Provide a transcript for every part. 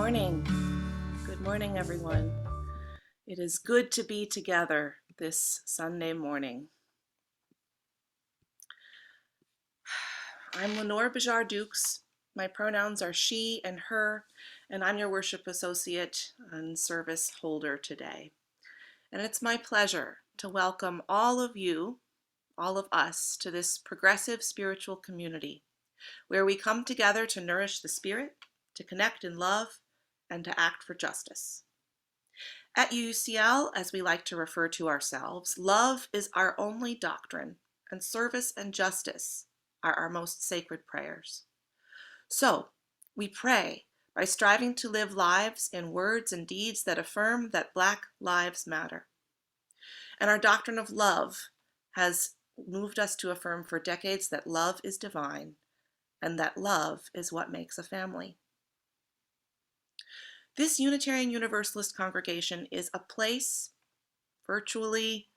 morning. Good morning, everyone. It is good to be together this Sunday morning. I'm Lenore Bajar-Dukes. My pronouns are she and her, and I'm your worship associate and service holder today. And it's my pleasure to welcome all of you, all of us, to this progressive spiritual community where we come together to nourish the spirit, to connect in love, and to act for justice. At UUCL, as we like to refer to ourselves, love is our only doctrine, and service and justice are our most sacred prayers. So, we pray by striving to live lives in words and deeds that affirm that Black lives matter. And our doctrine of love has moved us to affirm for decades that love is divine, and that love is what makes a family. This Unitarian Universalist congregation is a place, virtually,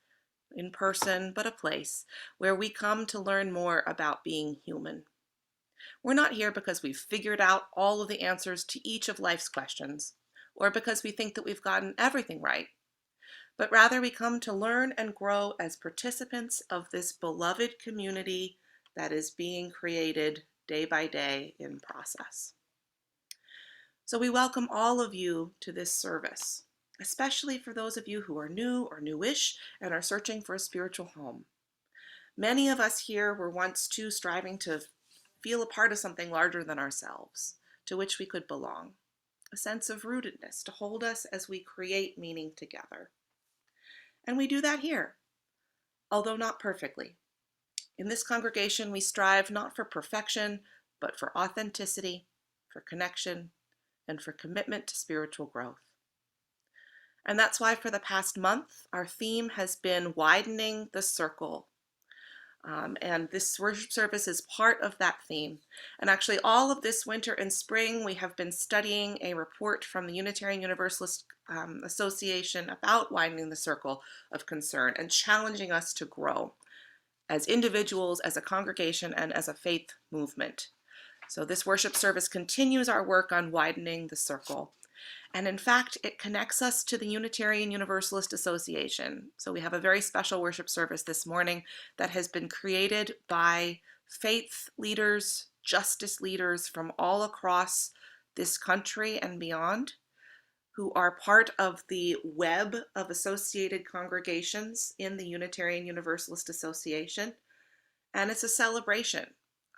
in person, but a place where we come to learn more about being human. We're not here because we've figured out all of the answers to each of life's questions, or because we think that we've gotten everything right, but rather we come to learn and grow as participants of this beloved community that is being created day by day in process. So we welcome all of you to this service, especially for those of you who are new or newish and are searching for a spiritual home. Many of us here were once too striving to feel a part of something larger than ourselves, to which we could belong, a sense of rootedness to hold us as we create meaning together. And we do that here, although not perfectly. In this congregation, we strive not for perfection, but for authenticity, for connection, and for commitment to spiritual growth. And that's why for the past month, our theme has been widening the circle. And this worship service is part of that theme. And actually all of this winter and spring, we have been studying a report from the Unitarian Universalist Association about widening the circle of concern and challenging us to grow as individuals, as a congregation, and as a faith movement. So this worship service continues our work on widening the circle. And in fact, it connects us to the Unitarian Universalist Association. So we have a very special worship service this morning that has been created by faith leaders, justice leaders from all across this country and beyond, who are part of the web of associated congregations in the Unitarian Universalist Association. And it's a celebration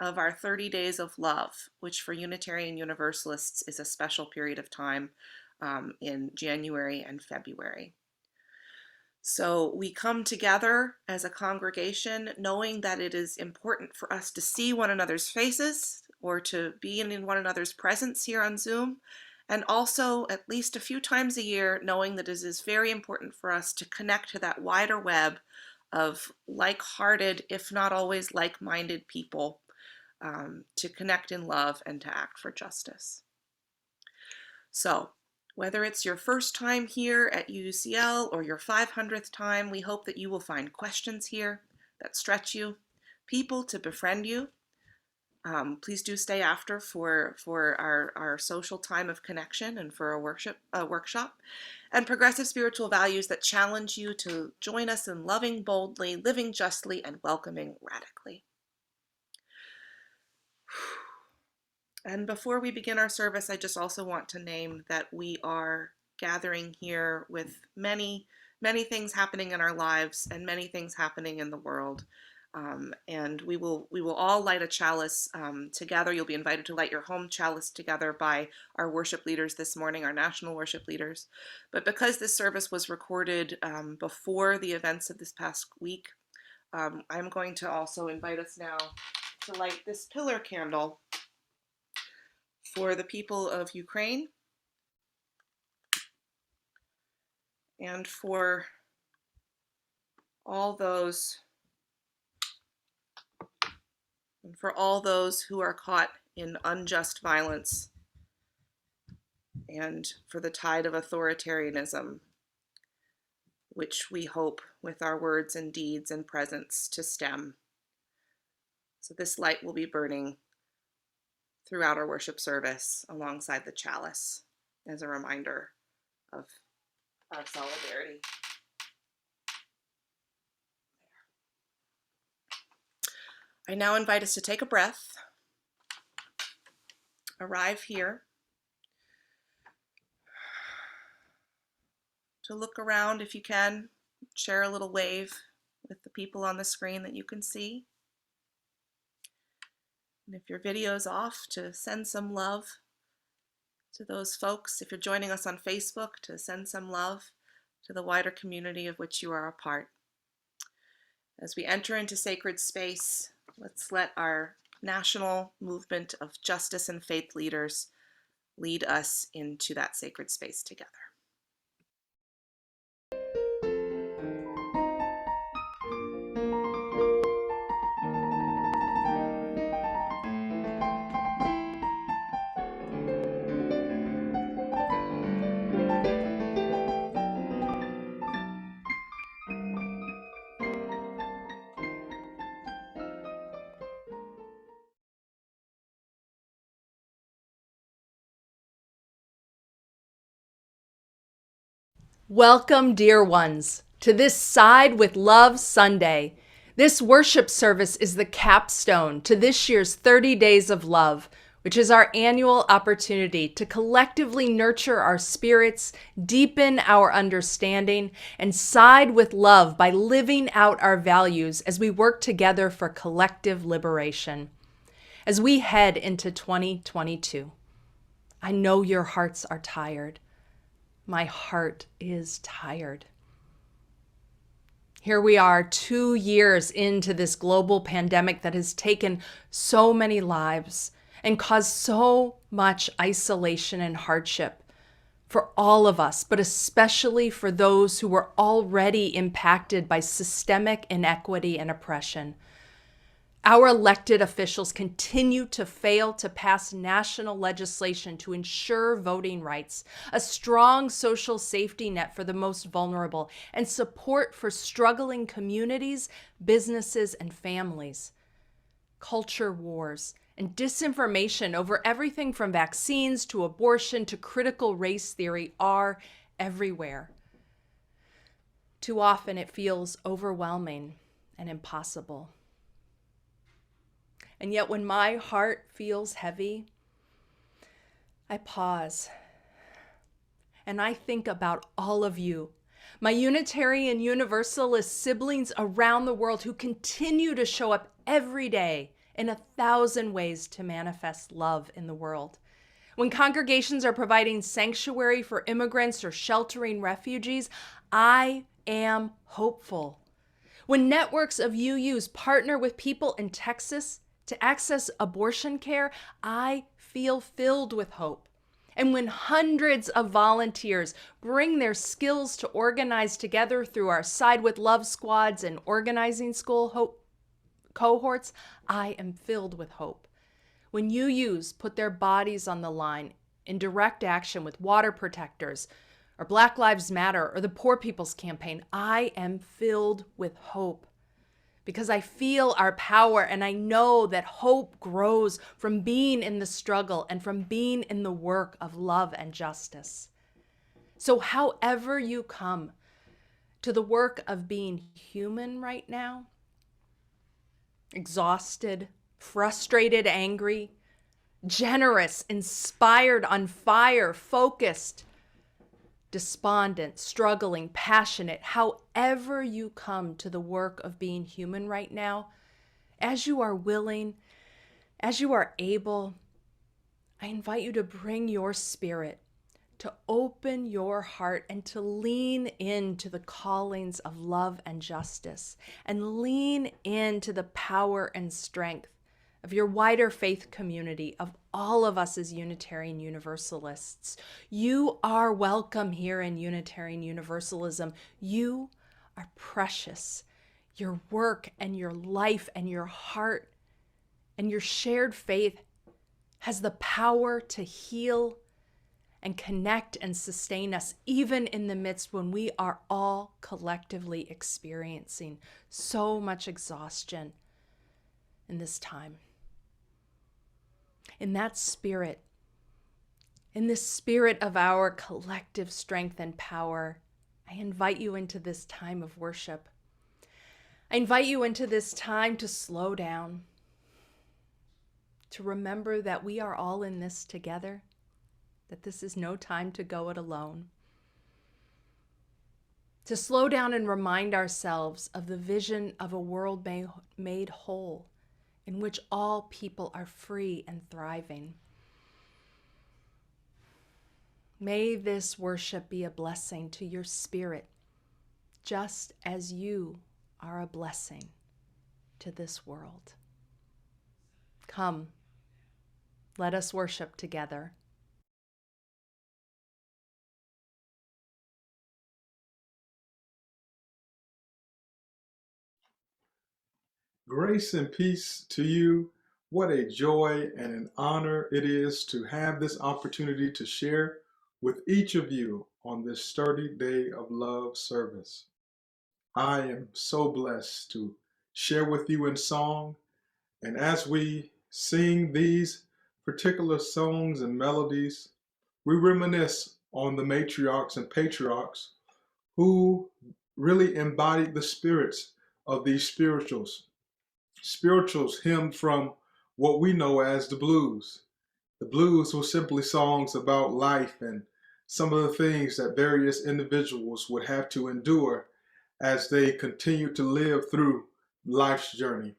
of our 30 days of love, which for Unitarian Universalists is a special period of time in January and February. So we come together as a congregation knowing that it is important for us to see one another's faces or to be in one another's presence here on Zoom, and also at least a few times a year knowing that it is very important for us to connect to that wider web of like-hearted, if not always like-minded people, to connect in love and to act for justice. So, whether it's your first time here at UUCL or your 500th time, we hope that you will find questions here that stretch you, people to befriend you. Please do stay after for our social time of connection and for a workshop, and progressive spiritual values that challenge you to join us in loving boldly, living justly, and welcoming radically. And before we begin our service, I just also want to name that we are gathering here with many, many things happening in our lives and many things happening in the world. And we will all light a chalice together. You'll be invited to light your home chalice together by our worship leaders this morning, our national worship leaders. But because this service was recorded before the events of this past week, I'm going to also invite us now to light this pillar candle for the people of Ukraine and for all those who are caught in unjust violence, and for the tide of authoritarianism, which we hope with our words and deeds and presence to stem. So this light will be burning throughout our worship service alongside the chalice. as a reminder of our solidarity. I now invite us to take a breath, arrive here, to look around if you can, share a little wave with the people on the screen that you can see. And if your video's off, to send some love to those folks. If you're joining us on Facebook, to send some love to the wider community of which you are a part. As we enter into sacred space, let's let our national movement of justice and faith leaders lead us into that sacred space together. Welcome, dear ones, to this Side with Love Sunday. This worship service is the capstone to this year's 30 Days of Love, which is our annual opportunity to collectively nurture our spirits, deepen our understanding, and side with love by living out our values as we work together for collective liberation. As we head into 2022, I know your hearts are tired. My heart is tired. Here we are 2 years into this global pandemic that has taken so many lives and caused so much isolation and hardship for all of us, but especially for those who were already impacted by systemic inequity and oppression. Our elected officials continue to fail to pass national legislation to ensure voting rights, a strong social safety net for the most vulnerable, and support for struggling communities, businesses, and families. Culture wars and disinformation over everything from vaccines to abortion to critical race theory are everywhere. Too often it feels overwhelming and impossible. And yet when my heart feels heavy, I pause and I think about all of you, my Unitarian Universalist siblings around the world who continue to show up every day in 1,000 ways to manifest love in the world. When congregations are providing sanctuary for immigrants or sheltering refugees, I am hopeful. When networks of UUs partner with people in Texas to access abortion care, I feel filled with hope. And when hundreds of volunteers bring their skills to organize together through our Side with Love squads and organizing school cohorts, I am filled with hope. When UUs put their bodies on the line in direct action with water protectors, or Black Lives Matter, or the Poor People's Campaign, I am filled with hope. Because I feel our power and I know that hope grows from being in the struggle and from being in the work of love and justice. So however you come to the work of being human right now, exhausted, frustrated, angry, generous, inspired, on fire, focused, despondent, struggling, passionate, however you come to the work of being human right now, as you are willing, as you are able, I invite you to bring your spirit, to open your heart and to lean into the callings of love and justice, and lean into the power and strength of your wider faith community, of all of us as Unitarian Universalists. You are welcome here in Unitarian Universalism. You are precious. Your work and your life and your heart and your shared faith has the power to heal and connect and sustain us, even in the midst when we are all collectively experiencing so much exhaustion in this time. In that spirit, In the spirit of our collective strength and power, I invite you into this time of worship. I invite you into this time to slow down, to remember that we are all in this together, that this is no time to go it alone. To slow down and remind ourselves of the vision of a world made whole, in which all people are free and thriving. May this worship be a blessing to your spirit, just as you are a blessing to this world. Come, let us worship together. Grace and peace to you. What a joy and an honor it is to have this opportunity to share with each of you on this sturdy day of love service. I am so blessed to share with you in song, and as we sing these particular songs and melodies, we reminisce on the matriarchs and patriarchs who really embodied the spirits of these spirituals hemmed from what we know as the blues. The blues were simply songs about life and some of the things that various individuals would have to endure as they continue to live through life's journey.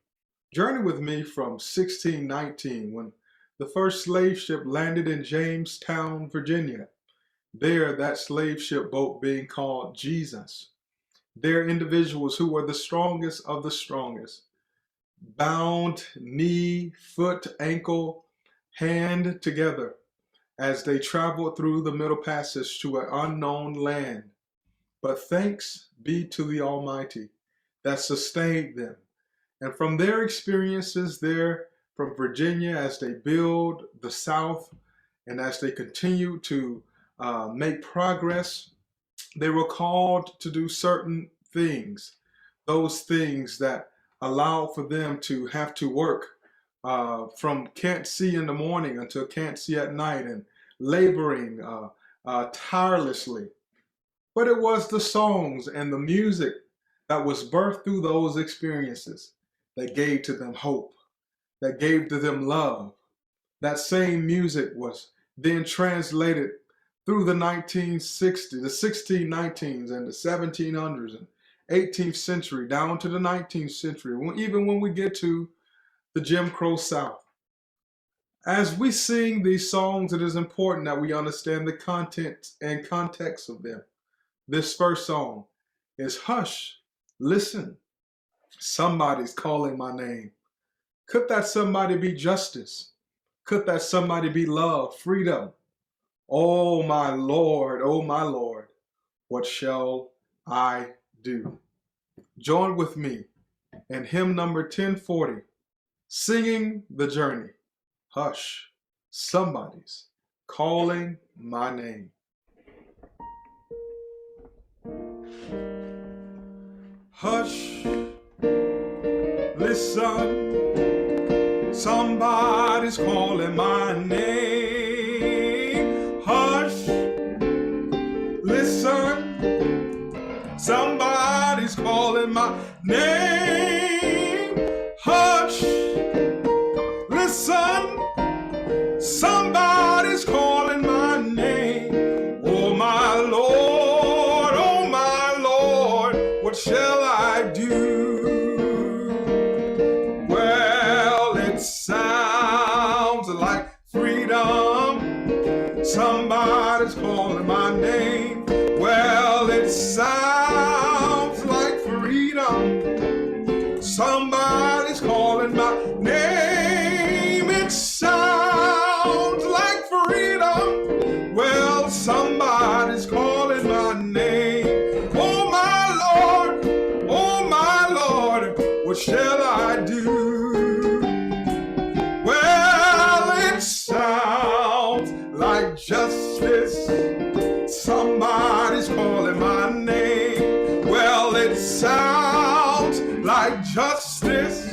Journey with me from 1619 when the first slave ship landed in Jamestown, Virginia. There, that slave ship boat being called Jesus. There, individuals who were the strongest of the strongest, bound knee, foot, ankle, hand together as they traveled through the Middle Passage to an unknown land. But thanks be to the Almighty that sustained them. And from their experiences there from Virginia as they build the South and as they continue to make progress, they were called to do certain things, those things that allow for them to have to work from can't see in the morning until can't see at night and laboring tirelessly. But it was the songs and the music that was birthed through those experiences that gave to them hope, that gave to them love. That same music was then translated through the 1960s, the 1619s and the 1700s and 18th century down to the 19th century, even when we get to the Jim Crow South. As we sing these songs, it is important that we understand the content and context of them. This first song is Hush, Listen, Somebody's Calling My Name. Could that somebody be justice? Could that somebody be love, freedom? Oh my Lord, what shall I do? Join with me in hymn number 1040, Singing the Journey. Hush, somebody's calling my name. Hush, listen, somebody's calling my name. Hush, listen, somebody's calling my name. Hush, listen, somebody's calling my name. Oh my Lord, what shall I do? Well, it sounds like freedom. Somebody's calling my name. Well, it sounds like freedom. Somebody's calling my name. It sounds like freedom. Well, somebody's calling my name. Oh my Lord, what shall I do? Well, it sounds like justice. Somebody's calling my name. Well, it sounds like justice.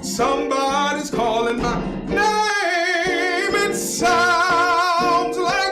Somebody's calling my name. It sounds like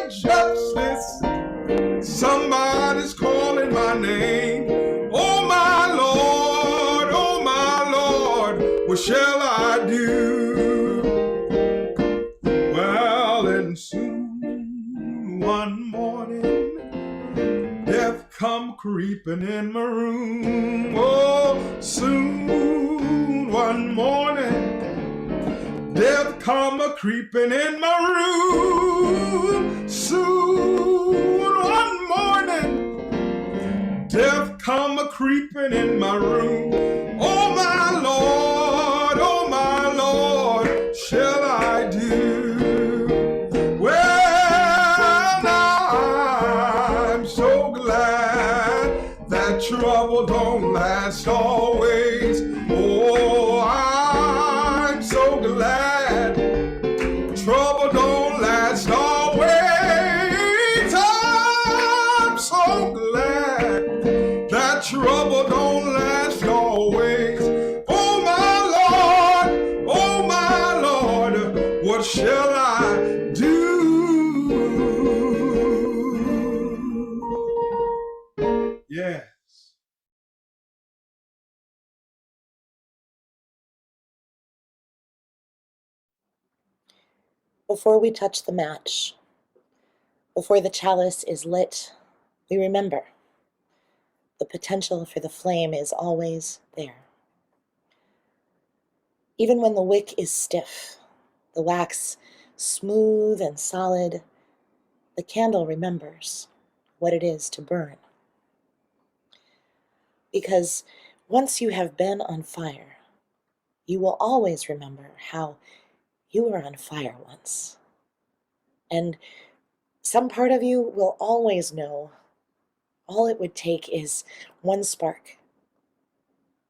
come creeping in my room. Oh, soon one morning, death come a creeping in my room. Soon one morning, death come a creeping in my room. Oh my Lord, shall I do? Well, now I'm so glad that trouble don't last always. Oh, I'm so glad trouble don't last always. I'm so glad that trouble don't last always. Oh my Lord, what shall I do? Yes. Before we touch the match, before the chalice is lit, we remember the potential for the flame is always there. Even when the wick is stiff, the wax smooth and solid, the candle remembers what it is to burn. Because once you have been on fire, you will always remember how you were on fire once. And some part of you will always know all it would take is one spark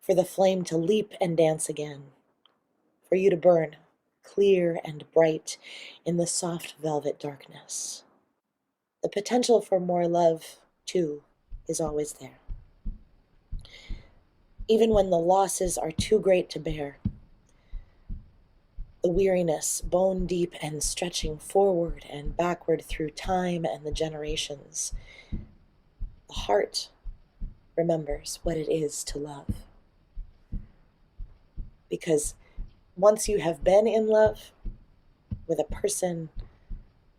for the flame to leap and dance again, for you to burn clear and bright in the soft velvet darkness. The potential for more love, too, is always there. Even when the losses are too great to bear, the weariness bone deep and stretching forward and backward through time and the generations, the heart remembers what it is to love. Because once you have been in love with a person,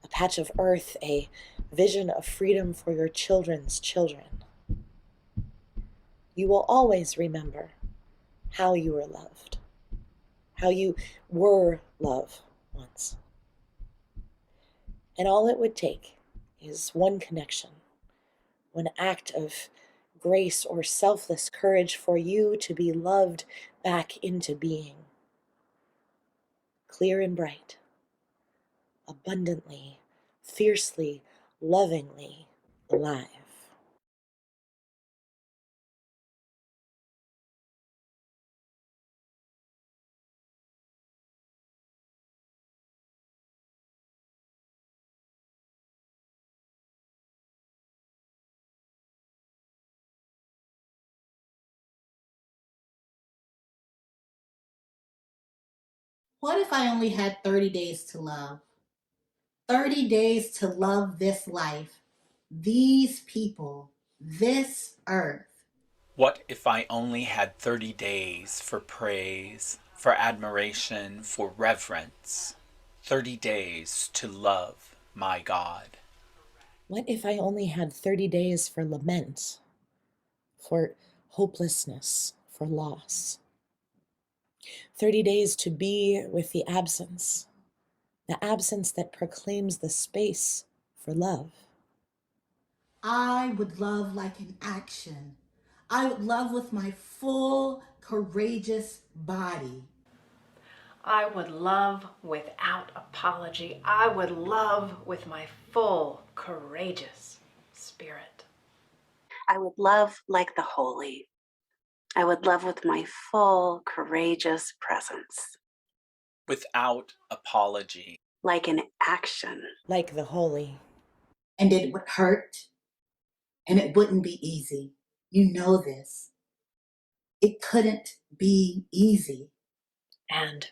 a patch of earth, a vision of freedom for your children's children, you will always remember how you were loved, how you were love once. And all it would take is one connection, one act of grace or selfless courage for you to be loved back into being, clear and bright, abundantly, fiercely, lovingly alive. What if I only had 30 days to love? 30 days to love this life, these people, this earth. What if I only had 30 days for praise, for admiration, for reverence? 30 days to love my God. What if I only had 30 days for lament, for hopelessness, for loss? 30 days to be with the absence that proclaims the space for love. I would love like an action. I would love with my full, courageous body. I would love without apology. I would love with my full, courageous spirit. I would love like the holy. I would love with my full, courageous presence. Without apology. Like an action. Like the holy. And it would hurt, and it wouldn't be easy. You know this. It couldn't be easy. And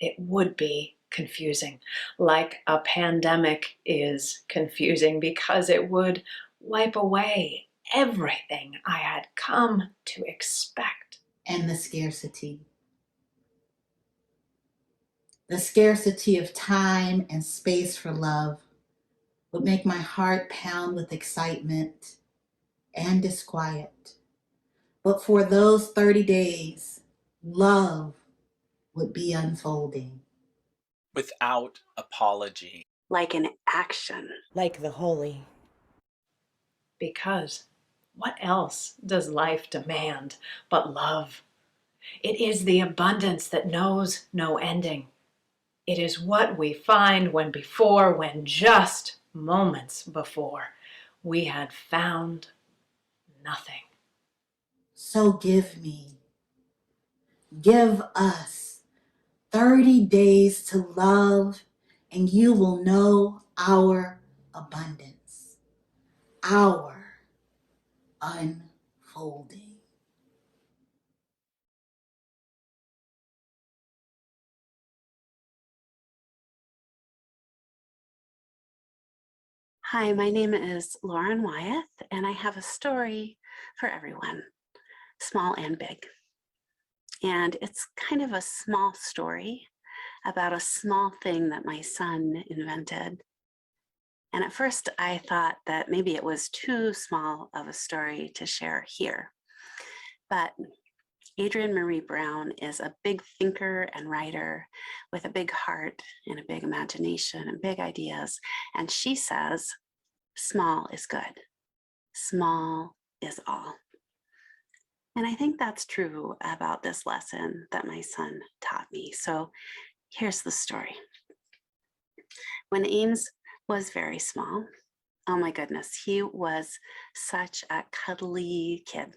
it would be confusing, like a pandemic is confusing, because it would wipe away everything I had come to expect. And the scarcity. The scarcity of time and space for love would make my heart pound with excitement and disquiet. But for those 30 days, love would be unfolding. Without apology. Like an action. Like the holy. Because what else does life demand but love? It is the abundance that knows no ending. It is what we find when just moments before, we had found nothing. So give us 30 days to love, and you will know our abundance, our unfolding. Hi, my name is Lauren Wyeth, and I have a story for everyone, small and big. And it's kind of a small story about a small thing that my son invented. And at first I thought that maybe it was too small of a story to share here. But Adrienne Marie Brown is a big thinker and writer with a big heart and a big imagination and big ideas. And she says, small is good. Small is all. And I think that's true about this lesson that my son taught me. So here's the story. When Ames was very small, oh my goodness, he was such a cuddly kid.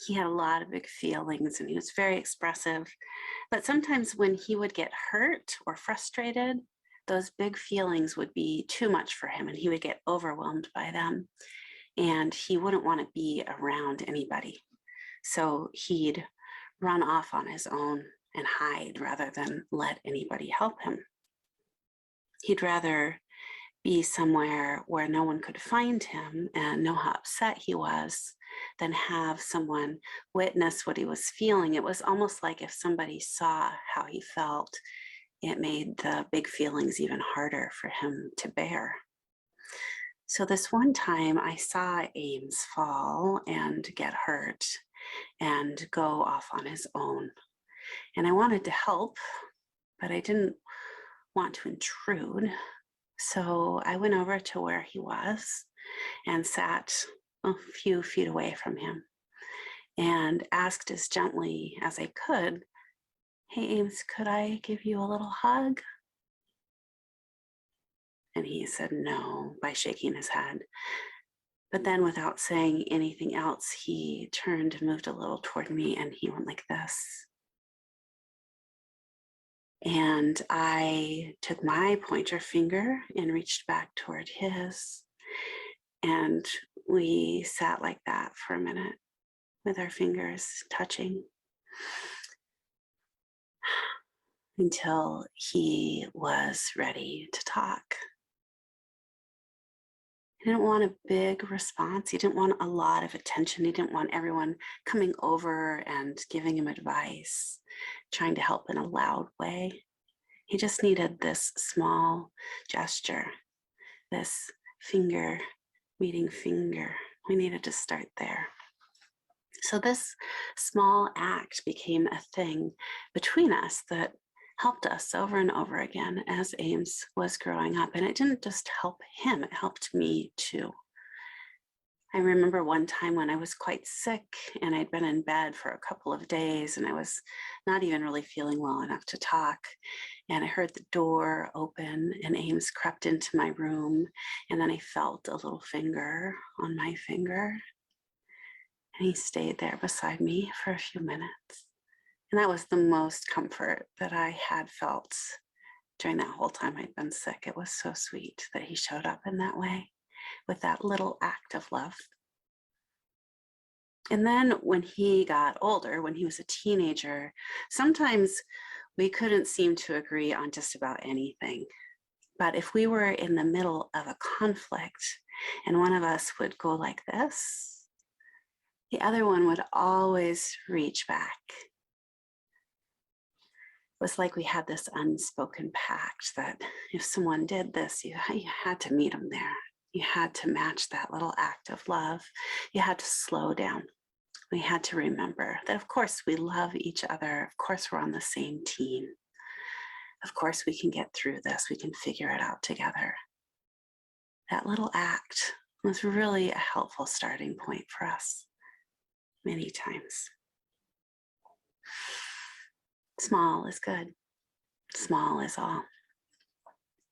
He had a lot of big feelings and he was very expressive. But sometimes when he would get hurt or frustrated, those big feelings would be too much for him and he would get overwhelmed by them. And he wouldn't want to be around anybody. So he'd run off on his own and hide rather than let anybody help him. He'd rather be somewhere where no one could find him and know how upset he was than have someone witness what he was feeling. It was almost like if somebody saw how he felt, it made the big feelings even harder for him to bear. So this one time I saw Ames fall and get hurt and go off on his own. And I wanted to help, but I didn't want to intrude. So I went over to where he was and sat a few feet away from him and asked as gently as I could, "Hey, Ames, could I give you a little hug?" And he said no by shaking his head. But then without saying anything else, he turned and moved a little toward me and he went like this. And I took my pointer finger and reached back toward his. And we sat like that for a minute with our fingers touching until he was ready to talk. He didn't want a big response. He didn't want a lot of attention. He didn't want everyone coming over and giving him advice, trying to help in a loud way. He just needed this small gesture, this finger meeting finger. We needed to start there. So this small act became a thing between us that helped us over and over again as Ames was growing up. And it didn't just help him, it helped me too. I remember one time when I was quite sick and I'd been in bed for a couple of days and I was not even really feeling well enough to talk. And I heard the door open and Ames crept into my room. And then I felt a little finger on my finger. And he stayed there beside me for a few minutes. And that was the most comfort that I had felt during that whole time I'd been sick. It was so sweet that he showed up in that way with that little act of love. And then when he got older, when he was a teenager, sometimes we couldn't seem to agree on just about anything. But if we were in the middle of a conflict and one of us would go like this, the other one would always reach back. It was like we had this unspoken pact that if someone did this, you had to meet them there. You had to match that little act of love. You had to slow down. We had to remember that, of course, we love each other. Of course, we're on the same team. Of course, we can get through this. We can figure it out together. That little act was really a helpful starting point for us many times. Small is good. Small is all.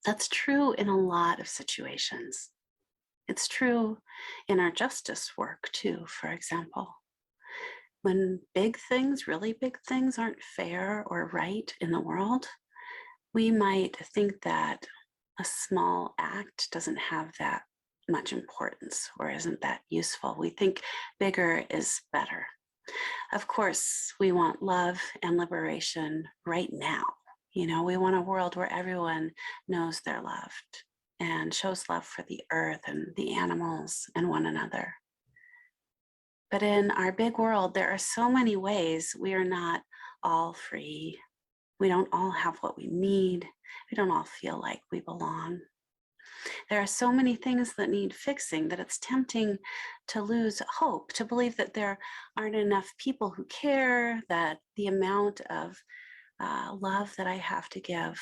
That's true in a lot of situations. It's true in our justice work, too, for example. When big things, really big things, aren't fair or right in the world, we might think that a small act doesn't have that much importance or isn't that useful. We think bigger is better. Of course, we want love and liberation right now. You know, we want a world where everyone knows they're loved and shows love for the earth and the animals and one another. But in our big world, there are so many ways we are not all free. We don't all have what we need. We don't all feel like we belong. There are so many things that need fixing that it's tempting to lose hope, to believe that there aren't enough people who care, that the amount of love that I have to give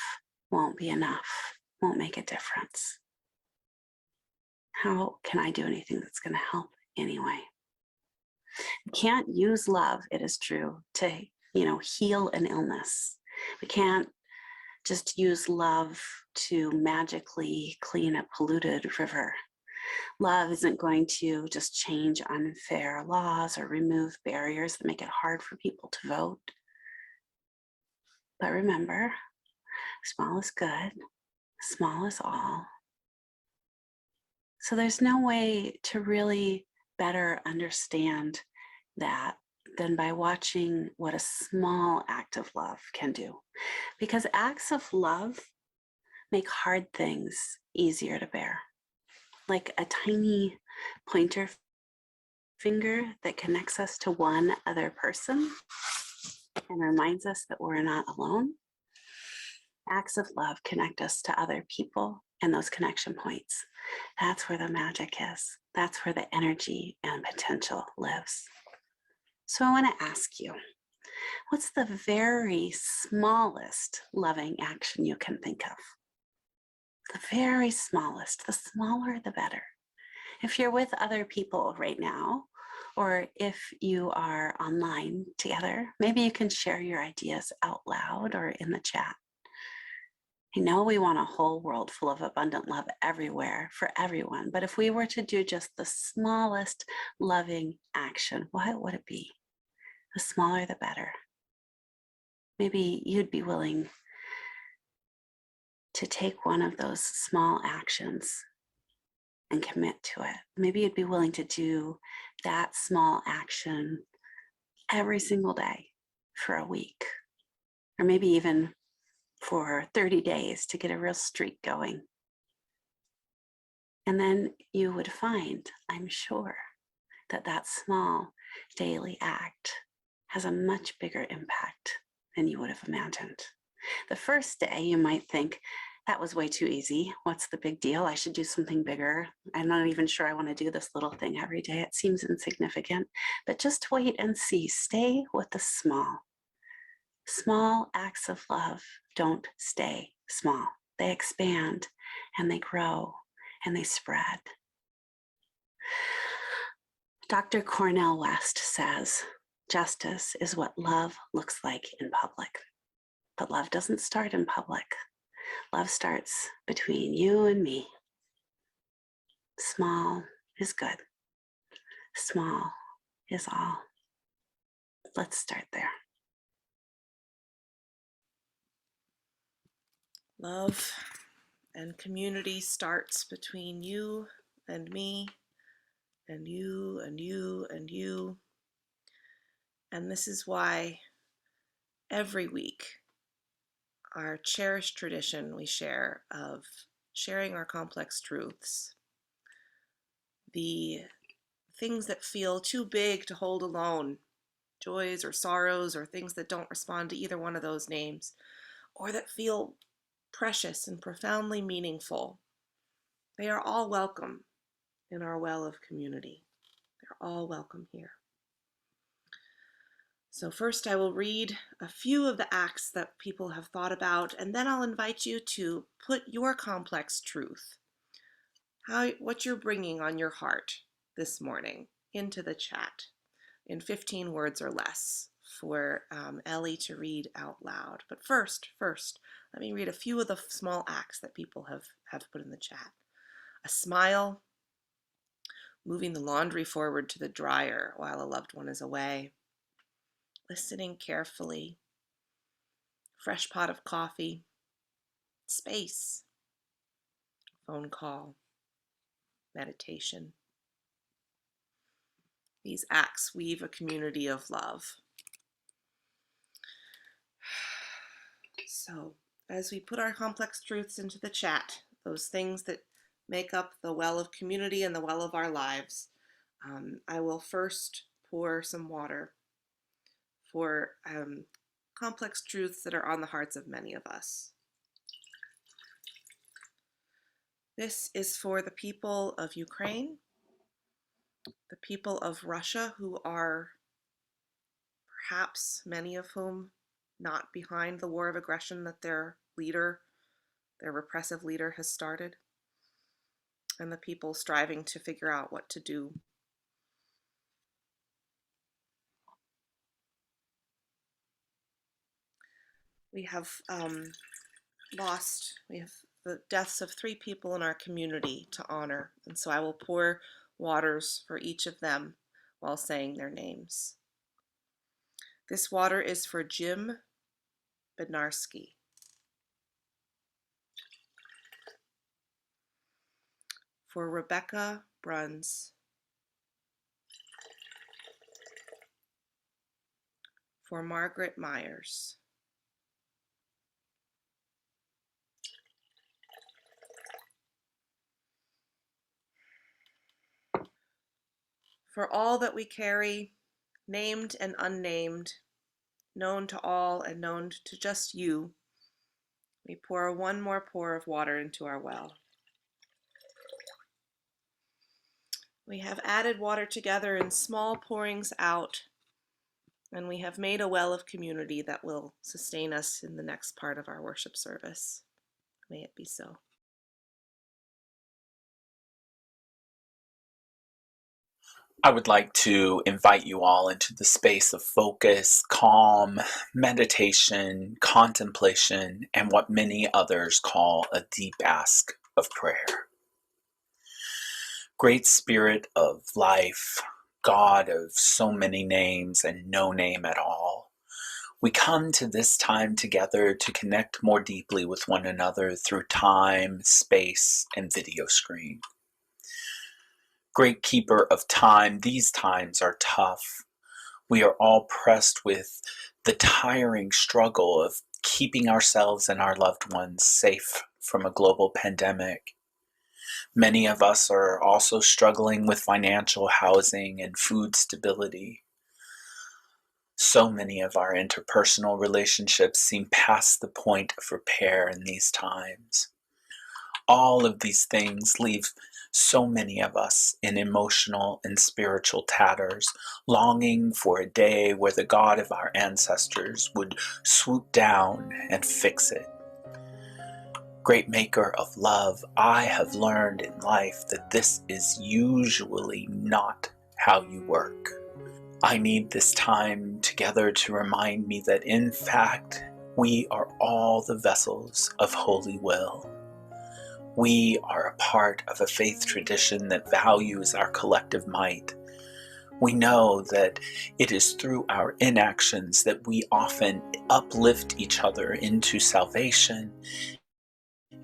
won't be enough, won't make a difference. How can I do anything that's going to help anyway? We can't use love, it is true, to heal an illness. We can't just use love to magically clean a polluted river. Love isn't going to just change unfair laws or remove barriers that make it hard for people to vote. But remember, small is good, small is all. So there's no way to really better understand that than by watching what a small act of love can do. Because acts of love make hard things easier to bear. Like a tiny pointer finger that connects us to one other person and reminds us that we're not alone. Acts of love connect us to other people and those connection points. That's where the magic is. That's where the energy and potential lives. So I want to ask you, what's the very smallest loving action you can think of? The very smallest, the smaller the better. If you're with other people right now, or if you are online together, maybe you can share your ideas out loud or in the chat. I know we want a whole world full of abundant love everywhere for everyone, but if we were to do just the smallest loving action, what would it be? The smaller, the better. Maybe you'd be willing to take one of those small actions and commit to it. Maybe you'd be willing to do that small action every single day for a week, or maybe even for 30 days to get a real streak going. And then you would find, I'm sure, that that small daily act has a much bigger impact than you would have imagined. The first day you might think, that was way too easy. What's the big deal? I should do something bigger. I'm not even sure I want to do this little thing every day. It seems insignificant, but just wait and see. Stay with the small. Small acts of love don't stay small. They expand and they grow and they spread. Dr. Cornel West says, justice is what love looks like in public. But love doesn't start in public. Love starts between you and me. Small is good. Small is all. Let's start there. Love and community starts between you and me, and you and you and you. And this is why every week our cherished tradition we share of sharing our complex truths, the things that feel too big to hold alone, joys or sorrows or things that don't respond to either one of those names, or that feel precious and profoundly meaningful. They are all welcome in our well of community. They're all welcome here. So first I will read a few of the acts that people have thought about, and then I'll invite you to put your complex truth, what you're bringing on your heart this morning, into the chat in 15 words or less for Ellie to read out loud. But first, let me read a few of the small acts that people have put in the chat. A smile, moving the laundry forward to the dryer while a loved one is away, listening carefully, fresh pot of coffee, space, phone call, meditation. These acts weave a community of love. So, as we put our complex truths into the chat, those things that make up the well of community and the well of our lives, I will first pour some water for complex truths that are on the hearts of many of us. This is for the people of Ukraine, the people of Russia, who are perhaps many of whom not behind the war of aggression that their repressive leader has started, and the people striving to figure out what to do. We have the deaths of 3 people in our community to honor, and so I will pour waters for each of them while saying their names. This water is for Jim Bednarski, for Rebecca Bruns, for Margaret Myers, for all that we carry, named and unnamed, known to all and known to just you, we pour one more pour of water into our well. We have added water together in small pourings out, and we have made a well of community that will sustain us in the next part of our worship service. May it be so. I would like to invite you all into the space of focus, calm, meditation, contemplation, and what many others call a deep ask of prayer. Great Spirit of life, God of so many names and no name at all, we come to this time together to connect more deeply with one another through time, space, and video screen. Great Keeper of time, these times are tough. We are all pressed with the tiring struggle of keeping ourselves and our loved ones safe from a global pandemic. Many of us are also struggling with financial, housing, and food stability. So many of our interpersonal relationships seem past the point of repair in these times. All of these things leave so many of us in emotional and spiritual tatters, longing for a day where the God of our ancestors would swoop down and fix it. Great Maker of love, I have learned in life that this is usually not how you work. I need this time together to remind me that in fact, we are all the vessels of holy will. We are a part of a faith tradition that values our collective might. We know that it is through our inactions that we often uplift each other into salvation.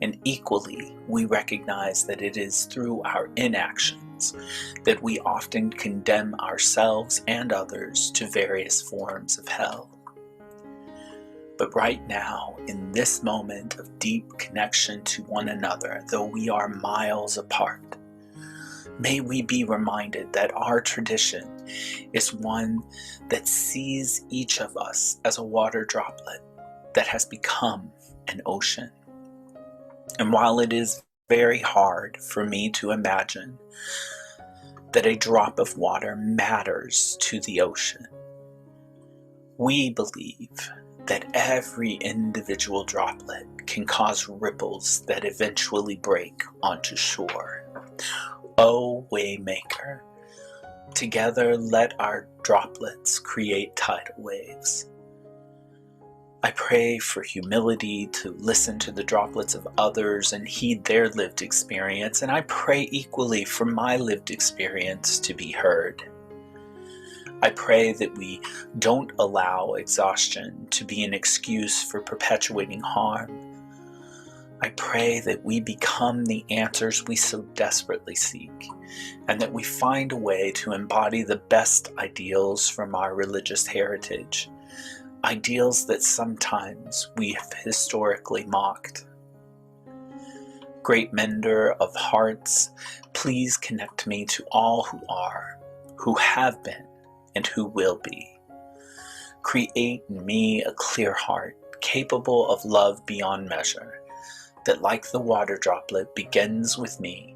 And equally, we recognize that it is through our inactions that we often condemn ourselves and others to various forms of hell. But right now, in this moment of deep connection to one another, though we are miles apart, may we be reminded that our tradition is one that sees each of us as a water droplet that has become an ocean. And while it is very hard for me to imagine that a drop of water matters to the ocean. We believe that every individual droplet can cause ripples that eventually break onto shore. O Waymaker, together let our droplets create tidal waves. I pray for humility to listen to the droplets of others and heed their lived experience, and I pray equally for my lived experience to be heard. I pray that we don't allow exhaustion to be an excuse for perpetuating harm. I pray that we become the answers we so desperately seek, and that we find a way to embody the best ideals from our religious heritage, ideals that sometimes we have historically mocked. Great mender of hearts, please connect me to all who are, who have been, and who will be. Create in me a clear heart, capable of love beyond measure, that like the water droplet begins with me,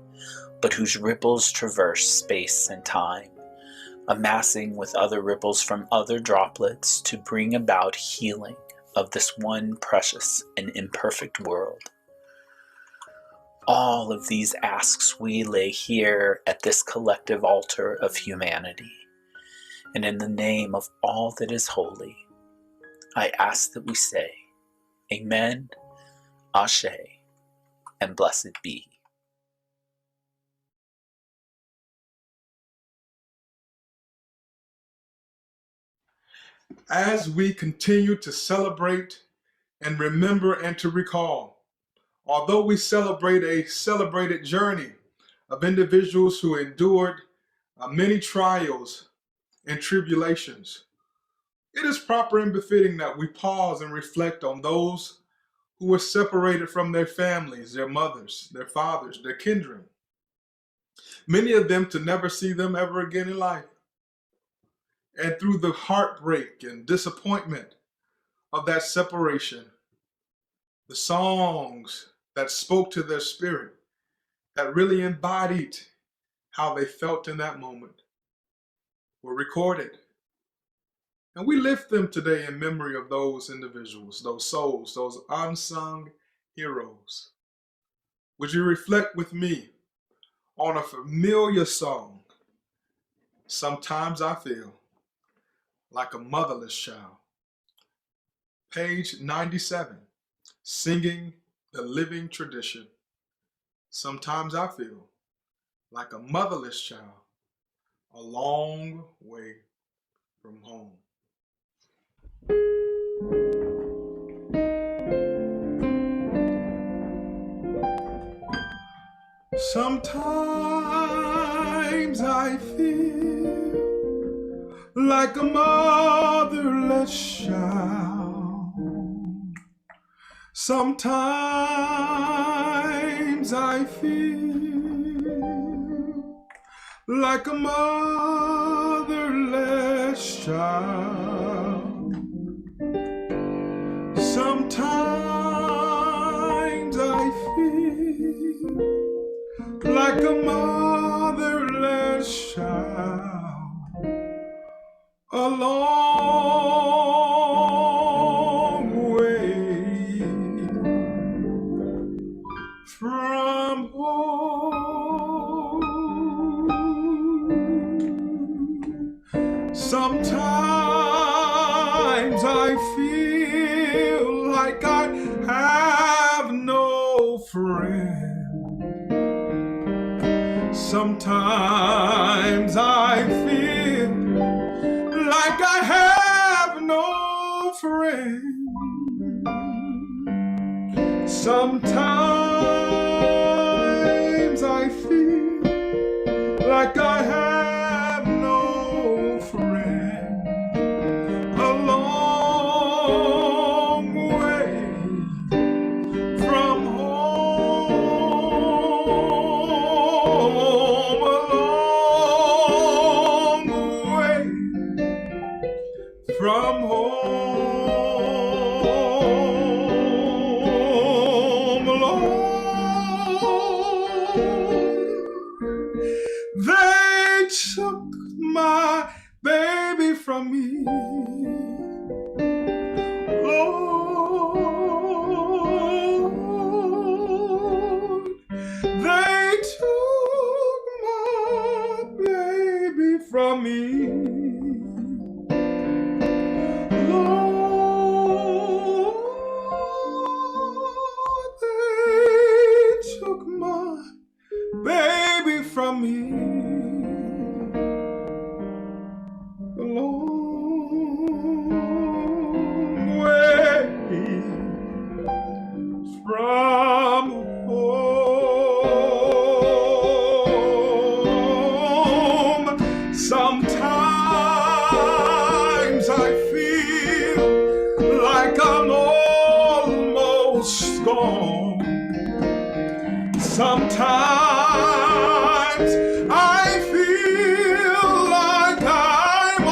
but whose ripples traverse space and time, amassing with other ripples from other droplets to bring about healing of this one precious and imperfect world. All of these asks we lay here at this collective altar of humanity, and in the name of all that is holy, I ask that we say, Amen, Ashe, and blessed be. As we continue to celebrate and remember and to recall, although we celebrate a celebrated journey of individuals who endured many trials and tribulations, it is proper and befitting that we pause and reflect on those who were separated from their families, their mothers, their fathers, their kindred, many of them to never see them ever again in life. And through the heartbreak and disappointment of that separation, the songs that spoke to their spirit, that really embodied how they felt in that moment, were recorded. And we lift them today in memory of those individuals, those souls, those unsung heroes. Would you reflect with me on a familiar song? Sometimes I feel like a motherless child. Page 97, singing the living tradition. Sometimes I feel like a motherless child, a long way from home. Sometimes I feel like a motherless child. Sometimes I feel like a motherless child. Sometimes I feel like a motherless child, a long way from home. Sometimes I feel like I have no friend. Sometimes I feel like I have no friend. Sometimes I feel like I have no friend. A long way from home, a long way from home, a long from me a long way from home. Sometimes I feel like I'm almost gone. Sometimes I feel like I'm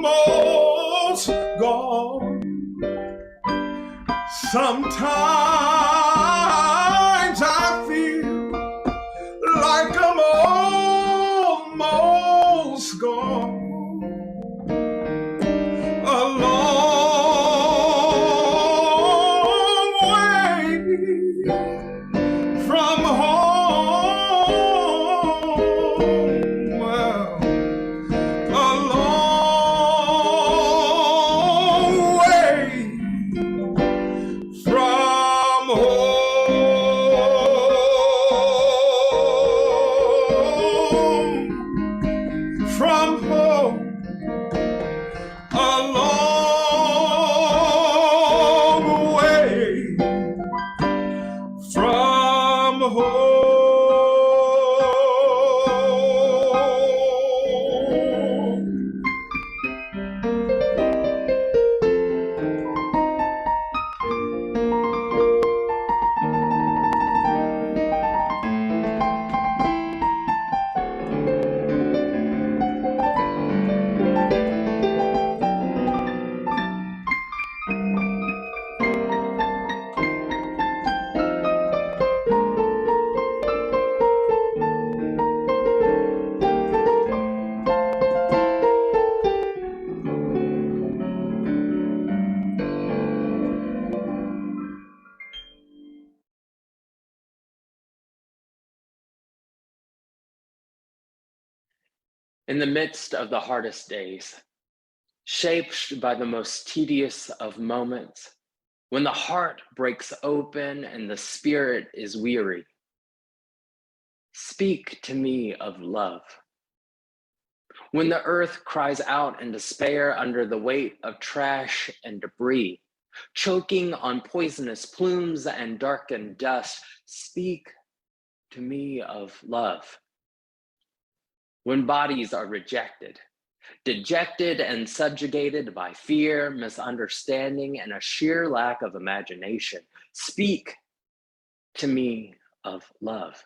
almost gone. Sometimes I feel like I'm almost gone. A long way from home. Well, a long way from home. From home. A long way from home. In the midst of the hardest days, shaped by the most tedious of moments, when the heart breaks open and the spirit is weary, speak to me of love. When the earth cries out in despair under the weight of trash and debris, choking on poisonous plumes and darkened dust, speak to me of love. When bodies are rejected, dejected and subjugated by fear, misunderstanding, and a sheer lack of imagination, speak to me of love.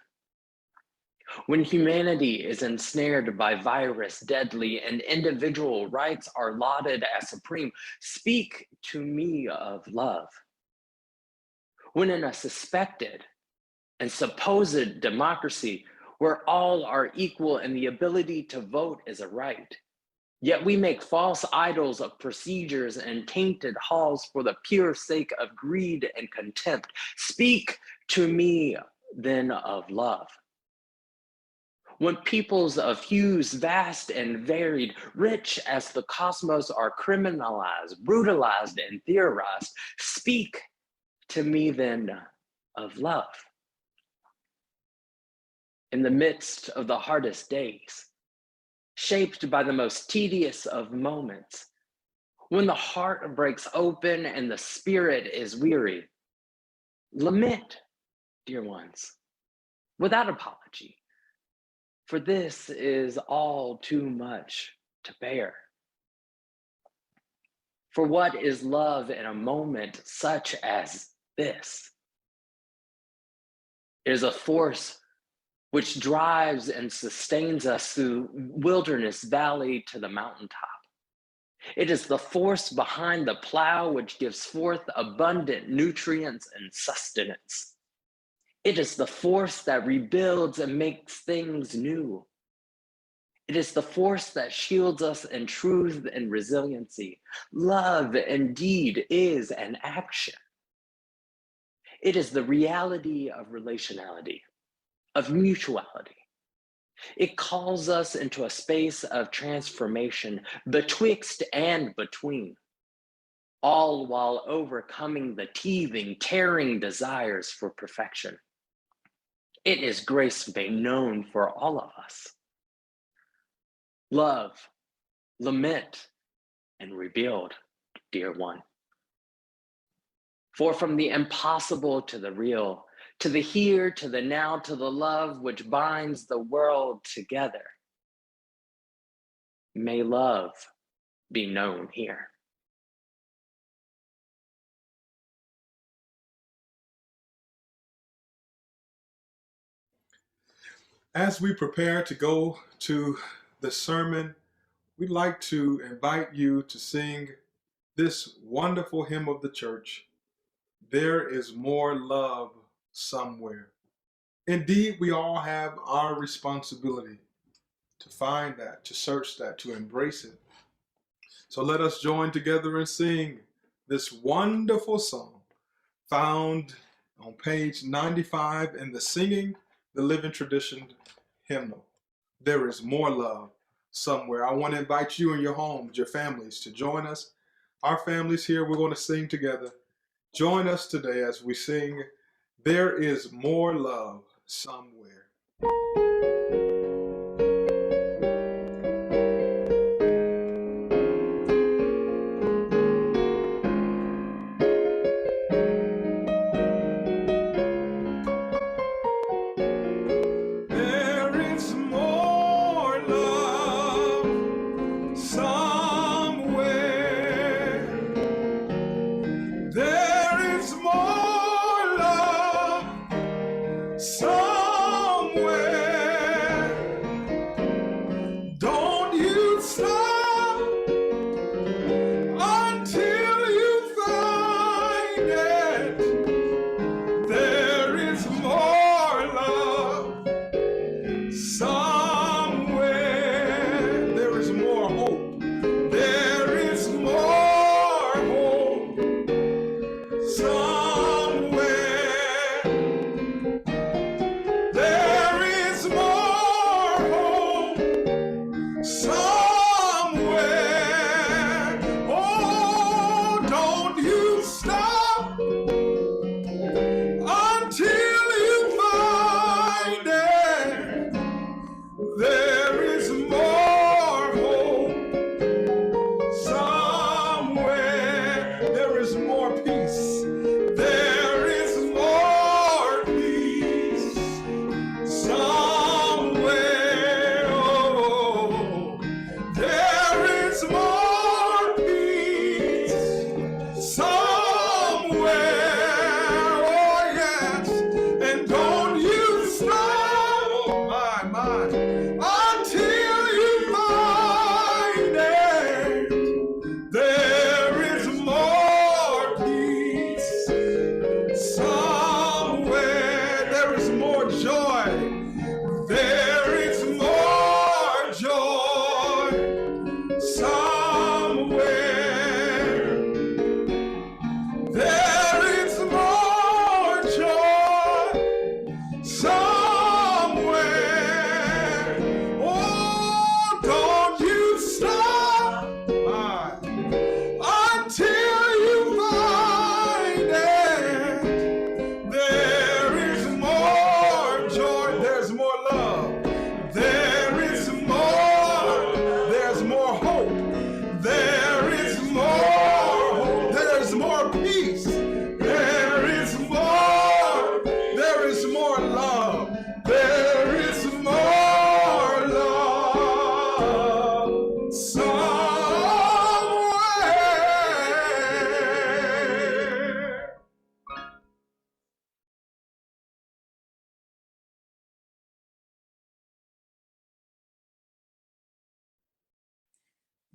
When humanity is ensnared by virus deadly and individual rights are lauded as supreme, speak to me of love. When in a suspected and supposed democracy where all are equal and the ability to vote is a right, yet we make false idols of procedures and tainted halls for the pure sake of greed and contempt, speak to me then of love. When peoples of hues vast and varied, rich as the cosmos are criminalized, brutalized, and theorized, speak to me then of love. In the midst of the hardest days, shaped by the most tedious of moments, when the heart breaks open and the spirit is weary, lament, dear ones, without apology. For this is all too much to bear. For what is love in a moment such as this? It is a force which drives and sustains us through wilderness valley to the mountaintop. It is the force behind the plow which gives forth abundant nutrients and sustenance. It is the force that rebuilds and makes things new. It is the force that shields us in truth and resiliency. Love indeed is an action. It is the reality of relationality, of mutuality. It calls us into a space of transformation betwixt and between, all while overcoming the teething, tearing desires for perfection. It is grace made known for all of us. Love, lament, and rebuild, dear one. For from the impossible to the real, to the here, to the now, to the love which binds the world together, may love be known here. As we prepare to go to the sermon, we'd like to invite you to sing this wonderful hymn of the church, There is More Love Somewhere. Indeed, we all have our responsibility to find that, to search that, to embrace it. So let us join together and sing this wonderful song found on page 95 in the Singing the Living Tradition hymnal. There is more love somewhere. I want to invite you and your homes, your families, to join us. Our families here, we're going to sing together. Join us today as we sing, There is More Love Somewhere. There is more love somewhere. There is more love somewhere. Don't you stop until you find it. There is more love somewhere. There is more hope. There is more hope somewhere. There is more hope somewhere. Oh, don't you stop until you find it. There is more hope somewhere. There is more peace. There is more peace somewhere. Oh, there is more peace somewhere. Oh, yes. And don't you stop, my, until you find it. There is more peace somewhere. There is more joy. There is more joy somewhere. There is more joy somewhere. Oh, don't you stop until you find it. There is more joy. There's more love. There's more hope. There is more hope. There's more peace. There is more love. There is more love somewhere.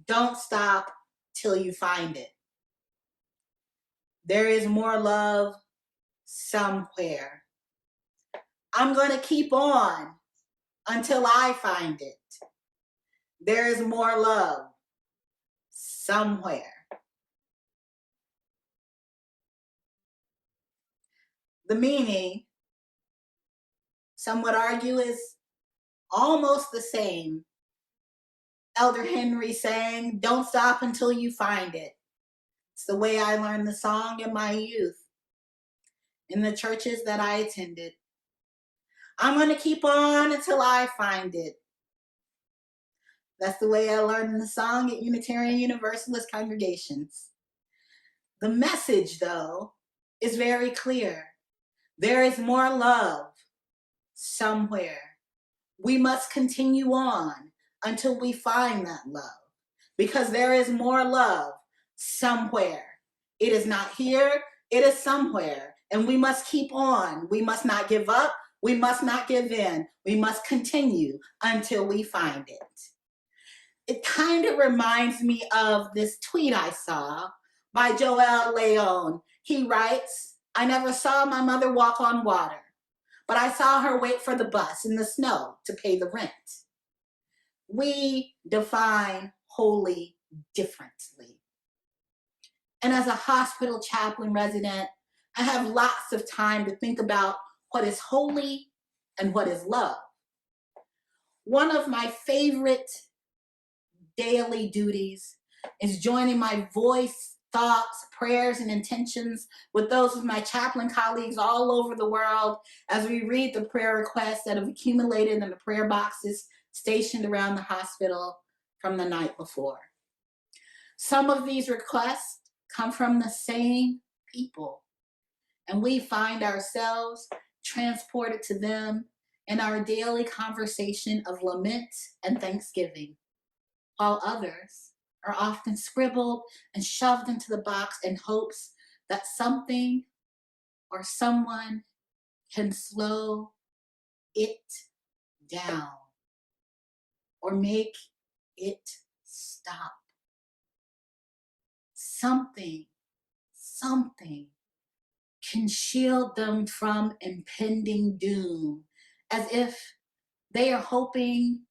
Don't stop till you find it. There is more love somewhere. I'm going to keep on until I find it. There is more love somewhere. The meaning, some would argue, is almost the same. Elder Henry sang, don't stop until you find it. It's the way I learned the song in my youth, in the churches that I attended. I'm going to keep on until I find it. That's the way I learned the song at Unitarian Universalist congregations. The message, though, is very clear. There is more love somewhere. We must continue on until we find that love, because there is more love somewhere. It is not here, it is somewhere, and we must keep on. We must not give up. We must not give in. We must continue until we find it. It kind of reminds me of this tweet I saw by Joel Leon. He writes, "I never saw my mother walk on water, but I saw her wait for the bus in the snow to pay the rent." We define holy differently. And as a hospital chaplain resident, I have lots of time to think about what is holy and what is love. One of my favorite daily duties is joining my voice, thoughts, prayers, and intentions with those of my chaplain colleagues all over the world as we read the prayer requests that have accumulated in the prayer boxes stationed around the hospital from the night before. Some of these requests come from the same people, and we find ourselves transported to them in our daily conversation of lament and thanksgiving, while others are often scribbled and shoved into the box in hopes that something or someone can slow it down or make it stop. Something can shield them from impending doom, as if they are hoping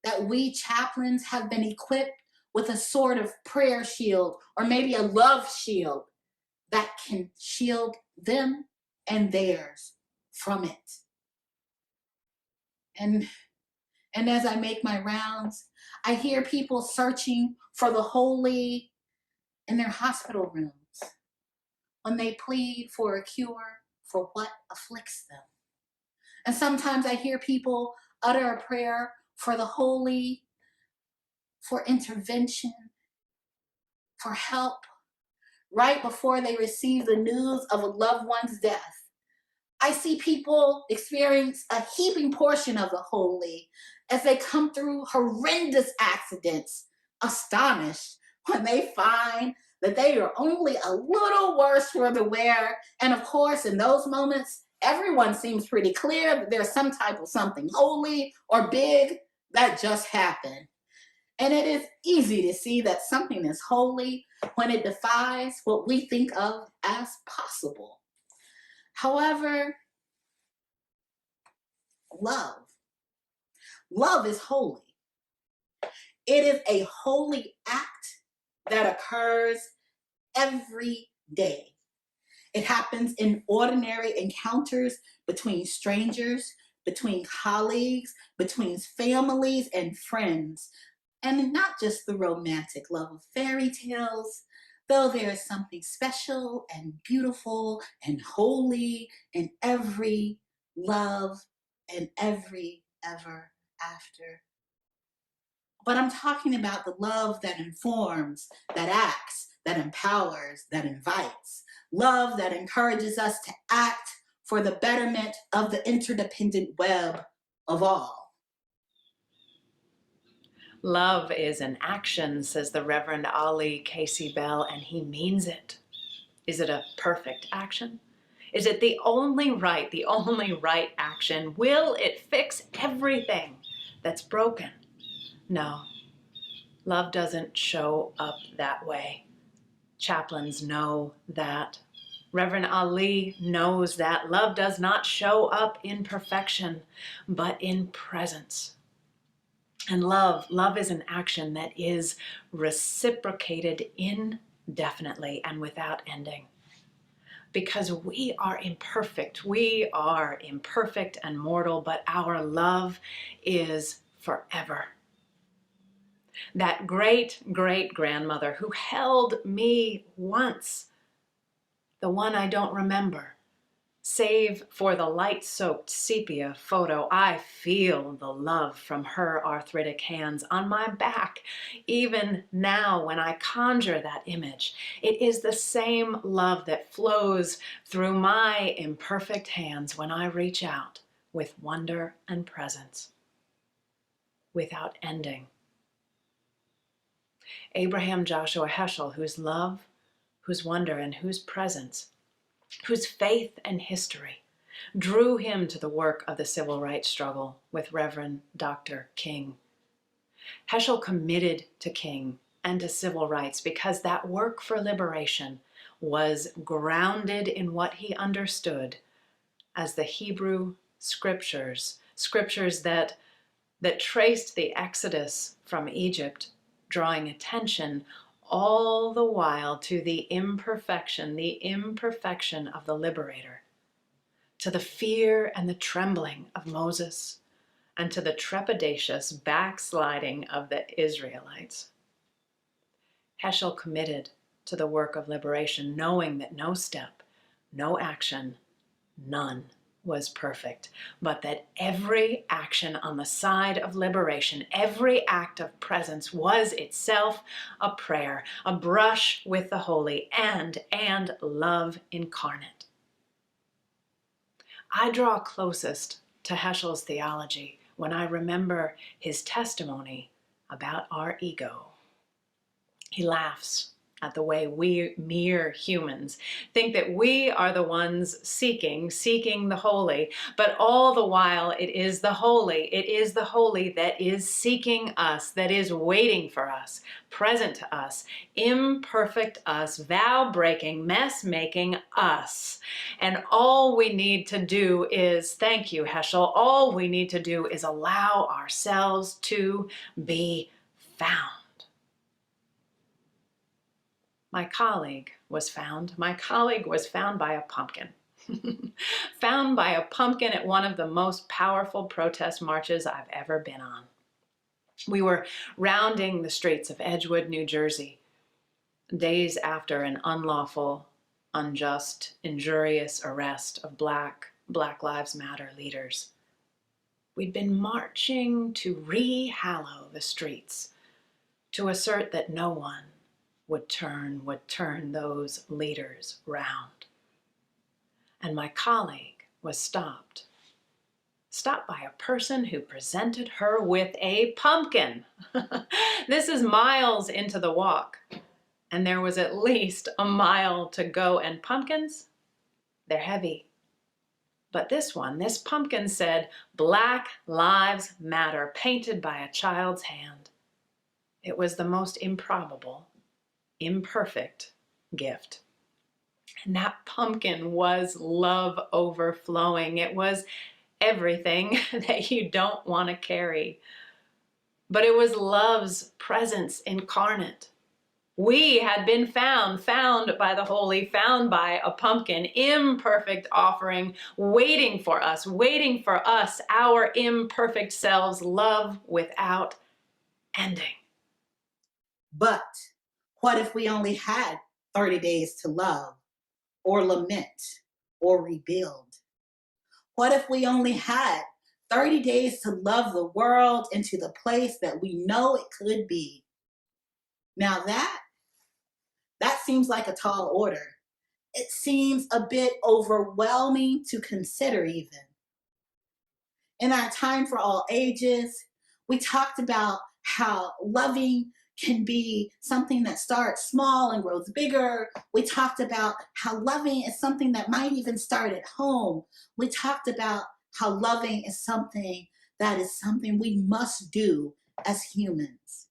that we chaplains have been equipped with a sort of prayer shield or maybe a love shield that can shield them and theirs from it. And as I make my rounds, I hear people searching for the holy in their hospital rooms when they plead for a cure for what afflicts them. And sometimes I hear people utter a prayer for the holy, for intervention, for help, right before they receive the news of a loved one's death. I see people experience a heaping portion of the holy as they come through horrendous accidents, astonished when they find that they are only a little worse for the wear. And of course, in those moments, everyone seems pretty clear that there's some type of something holy or big that just happened. And it is easy to see that something is holy when it defies what we think of as possible. However, love is holy. It is a holy act that occurs every day. It happens in ordinary encounters between strangers, between colleagues, between families and friends, and not just the romantic love of fairy tales, though there is something special and beautiful and holy in every love and every ever after. But I'm talking about the love that informs, that acts, that empowers, that invites. Love that encourages us to act for the betterment of the interdependent web of all. Love is an action, says the Reverend Ali Casey Bell, and he means it. Is it a perfect action? Is it the only right action? Will it fix everything that's broken? No, love doesn't show up that way. Chaplains know that. Reverend Ali knows that love does not show up in perfection, but in presence. And love is an action that is reciprocated indefinitely and without ending. Because we are imperfect and mortal, but our love is forever. That great-great-grandmother who held me once, the one I don't remember, Save for the light-soaked sepia photo, I feel the love from her arthritic hands on my back. Even now, when I conjure that image, it is the same love that flows through my imperfect hands when I reach out with wonder and presence, without ending. Abraham Joshua Heschel, whose love, whose wonder, and whose presence, whose faith and history drew him to the work of the civil rights struggle with Reverend Dr. King. Heschel committed to King and to civil rights because that work for liberation was grounded in what he understood as the Hebrew scriptures that traced the exodus from Egypt, drawing attention all the while to the imperfection of the liberator, to the fear and the trembling of Moses, and to the trepidatious backsliding of the Israelites. Heschel committed to the work of liberation, knowing that no step, no action, none was perfect, but that every action on the side of liberation, every act of presence was itself a prayer, a brush with the holy, and love incarnate. I draw closest to Heschel's theology when I remember his testimony about our ego. He laughs at the way we mere humans think that we are the ones seeking the holy, but all the while it is the holy that is seeking us, that is waiting for us, present to us, imperfect us, vow-breaking, mess-making us. And all we need to do is, thank you, Heschel, all we need to do is allow ourselves to be found. My colleague was found by a pumpkin. Found by a pumpkin at one of the most powerful protest marches I've ever been on. We were rounding the streets of Edgewood, New Jersey, days after an unlawful, unjust, injurious arrest of Black Lives Matter leaders. We'd been marching to re-hallow the streets, to assert that no one would turn those leaders round. And my colleague was stopped by a person who presented her with a pumpkin. This is miles into the walk, and there was at least a mile to go, and pumpkins, they're heavy. But this pumpkin said, "Black Lives Matter," painted by a child's hand. It was the most improbable, imperfect gift. And that pumpkin was love overflowing. It was everything that you don't want to carry. But it was love's presence incarnate. We had been found by the holy, found by a pumpkin, imperfect offering, waiting for us, our imperfect selves, love without ending. But what if we only had 30 days to love or lament or rebuild? What if we only had 30 days to love the world into the place that we know it could be? Now that seems like a tall order. It seems a bit overwhelming to consider even. In our Time for All Ages, we talked about how loving can be something that starts small and grows bigger. We talked about how loving is something that might even start at home. We talked about how loving is something we must do as humans.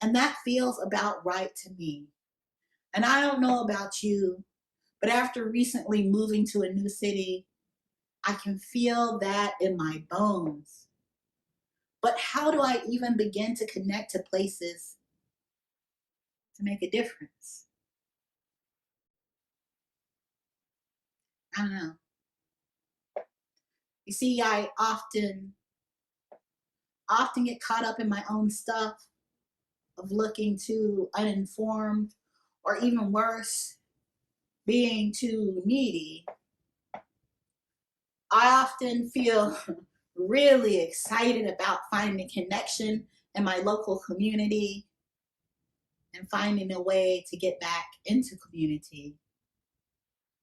And that feels about right to me. And I don't know about you, but after recently moving to a new city, I can feel that in my bones. But how do I even begin to connect to places to make a difference? I don't know. You see, I often get caught up in my own stuff of looking too uninformed, or even worse, being too needy. I often feel really excited about finding connection in my local community and finding a way to get back into community,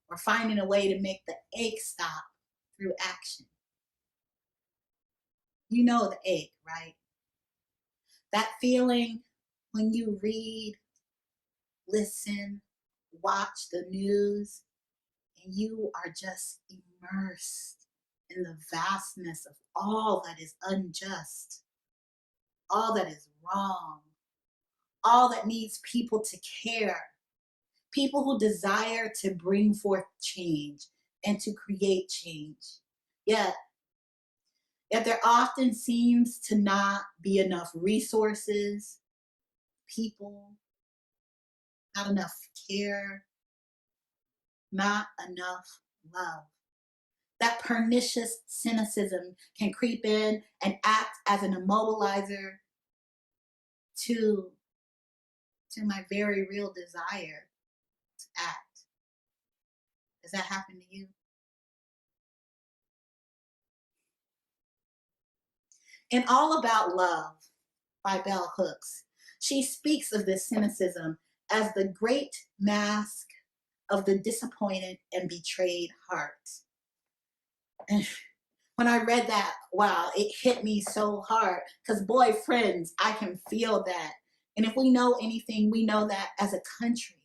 or finding a way to make the ache stop through action. You know the ache, right? That feeling when you read, listen, watch the news, and you are just immersed in the vastness of all that is unjust, all that is wrong, all that needs people to care, people who desire to bring forth change and to create change. Yet there often seems to not be enough resources, people, not enough care, not enough love. That pernicious cynicism can creep in and act as an immobilizer to my very real desire to act. Does that happen to you? In All About Love by Bell Hooks, she speaks of this cynicism as the great mask of the disappointed and betrayed heart. And when I read that, wow, it hit me so hard, because boy, friends, I can feel that. And if we know anything, we know that as a country,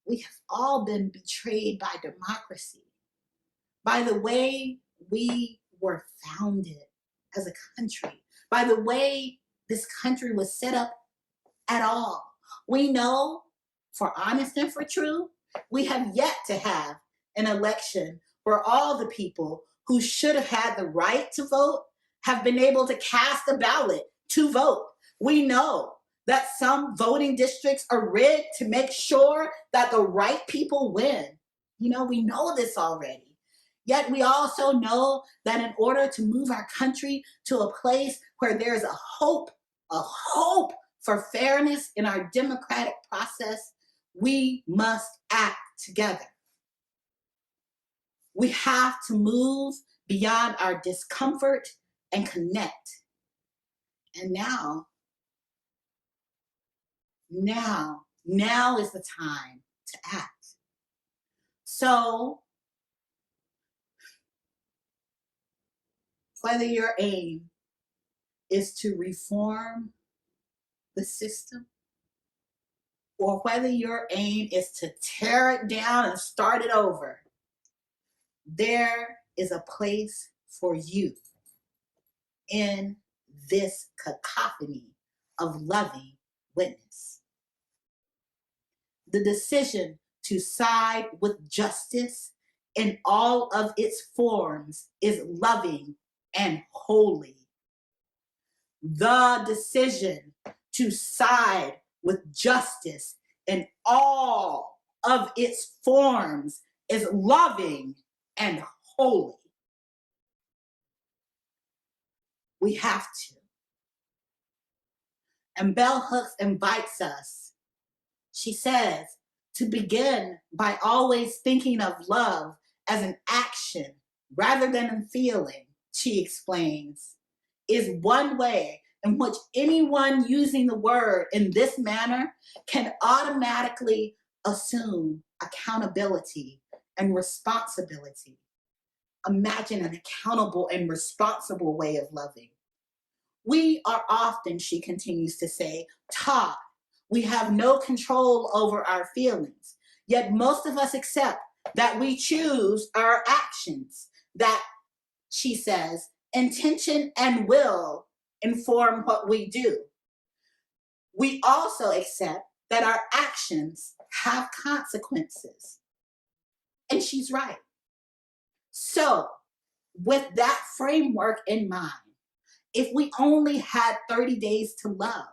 we have all been betrayed by democracy, by the way we were founded as a country, by the way this country was set up at all. We know, for honest and for true, we have yet to have an election where all the people who should have had the right to vote have been able to cast a ballot to vote. We know that some voting districts are rigged to make sure that the right people win. You know, we know this already. Yet we also know that in order to move our country to a place where there's a hope for fairness in our democratic process, we must act together. We have to move beyond our discomfort and connect. And now is the time to act. So, whether your aim is to reform the system, or whether your aim is to tear it down and start it over, there is a place for you in this cacophony of loving witness. The decision to side with justice in all of its forms is loving and holy. The decision to side with justice in all of its forms is loving and holy. We have to. And Bell Hooks invites us, she says, to begin by always thinking of love as an action rather than a feeling, she explains, is one way in which anyone using the word in this manner can automatically assume accountability and responsibility. Imagine an accountable and responsible way of loving. We are often, she continues to say, taught we have no control over our feelings, yet most of us accept that we choose our actions, that, she says, intention and will inform what we do. We also accept that our actions have consequences. And she's right. So, with that framework in mind, if we only had 30 days to love,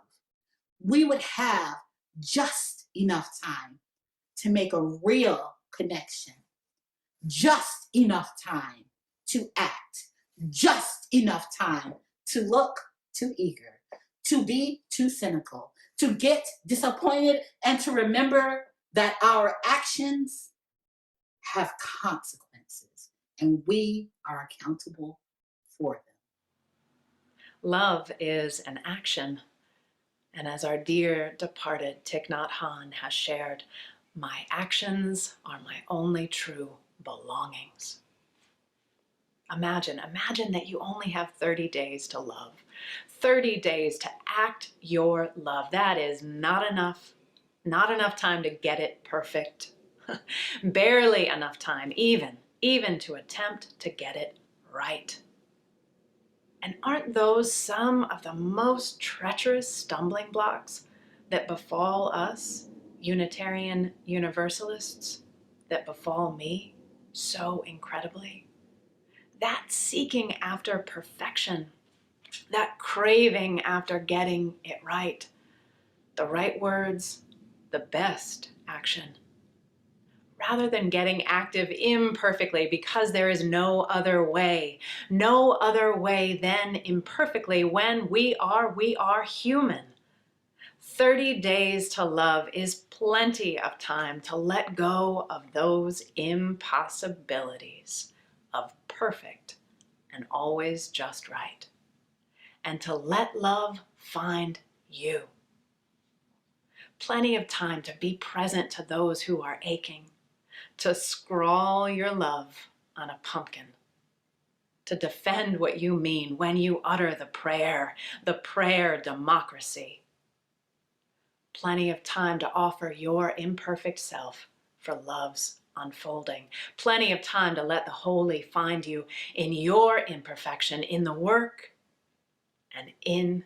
we would have just enough time to make a real connection, just enough time to act, just enough time to look too eager, to be too cynical, to get disappointed, and to remember that our actions have consequences. and we are accountable for them. Love is an action. And as our dear departed Thich Nhat Hanh has shared, my actions are my only true belongings. Imagine that you only have 30 days to love. 30 days to act your love. That is not enough time to get it perfect. Barely enough time, even to attempt to get it right. And aren't those some of the most treacherous stumbling blocks that befall us, Unitarian Universalists, that befall me so incredibly? That seeking after perfection, that craving after getting it right, the right words, the best action, rather than getting active imperfectly because there is no other way than imperfectly when we are human. 30 days to love is plenty of time to let go of those impossibilities of perfect and always just right, and to let love find you. Plenty of time to be present to those who are aching, to scrawl your love on a pumpkin, to defend what you mean when you utter the prayer democracy. Plenty of time to offer your imperfect self for love's unfolding. Plenty of time to let the holy find you in your imperfection, in the work and in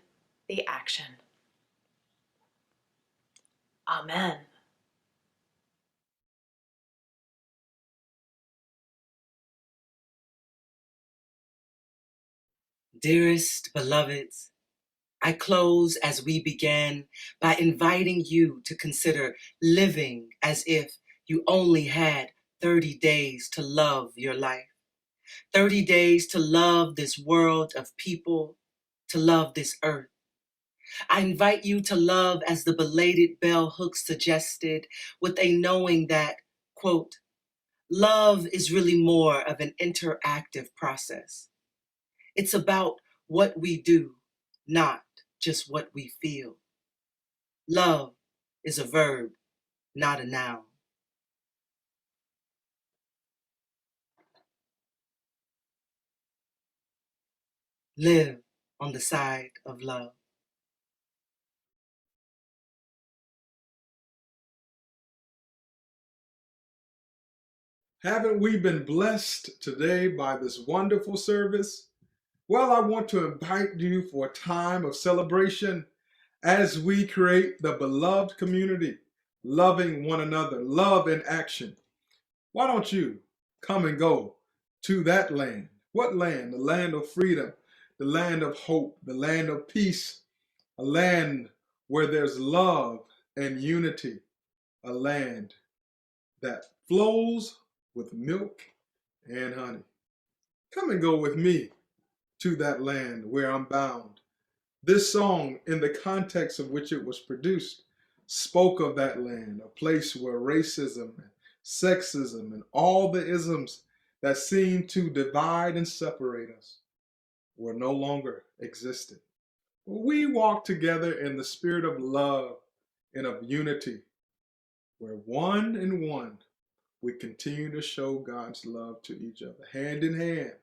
the action. Amen. Dearest beloveds, I close as we began by inviting you to consider living as if you only had 30 days to love your life. 30 days to love this world of people, to love this earth. I invite you to love as the belated bell hooks suggested, with a knowing that, quote, love is really more of an interactive process. It's about what we do, not just what we feel. Love is a verb, not a noun. Live on the side of love. Haven't we been blessed today by this wonderful service? Well, I want to invite you for a time of celebration as we create the beloved community, loving one another, love in action. Why don't you come and go to that land? What land? The land of freedom, the land of hope, the land of peace, a land where there's love and unity, a land that flows with milk and honey. Come and go with me to that land where I'm bound. This song, in the context of which it was produced, spoke of that land, a place where racism and sexism and all the isms that seem to divide and separate us were no longer existed. We walk together in the spirit of love and of unity, where one and one we continue to show God's love to each other, hand in hand,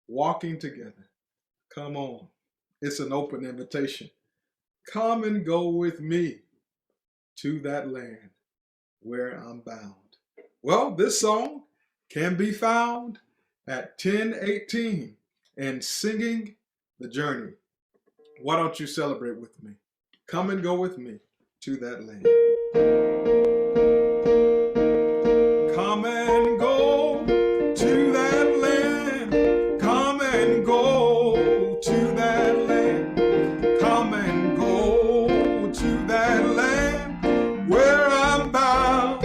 walking together. Come on. It's an open invitation. Come and go with me to that land where I'm bound. Well, this song can be found at 10:18 and Singing the Journey. Why don't you celebrate with me? Come and go with me to that land. Come and go to that land. Come and go to that land. Come and go to that land where I'm bound.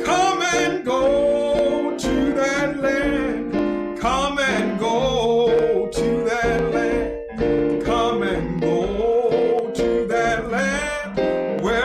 Come and go to that land. Come and go to that land. Come and go to that land where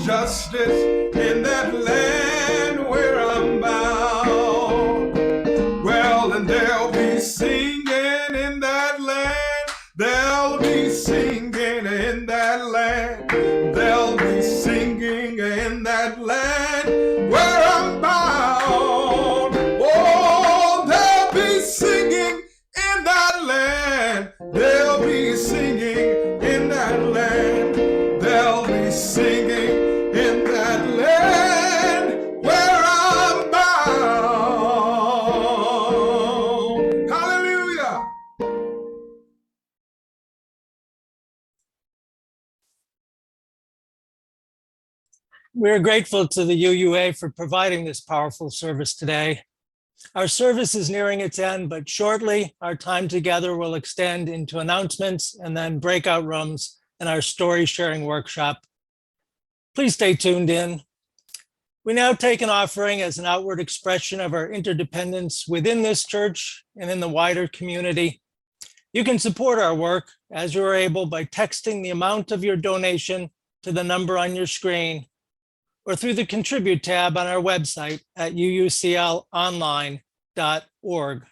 justice in that land where I'm bound. Well, and they'll be singing in that land. They'll be singing in that land. They'll be singing in that land where I'm bound. Oh, they'll be singing in that land. They'll be singing in that land. They'll be singing in that land where I'm bound. Hallelujah. We're grateful to the UUA for providing this powerful service today. Our service is nearing its end, but shortly our time together will extend into announcements and then breakout rooms and our story sharing workshop. Please stay tuned in. We now take an offering as an outward expression of our interdependence within this church and in the wider community. You can support our work as you are able by texting the amount of your donation to the number on your screen, or through the Contribute tab on our website at uuclonline.org.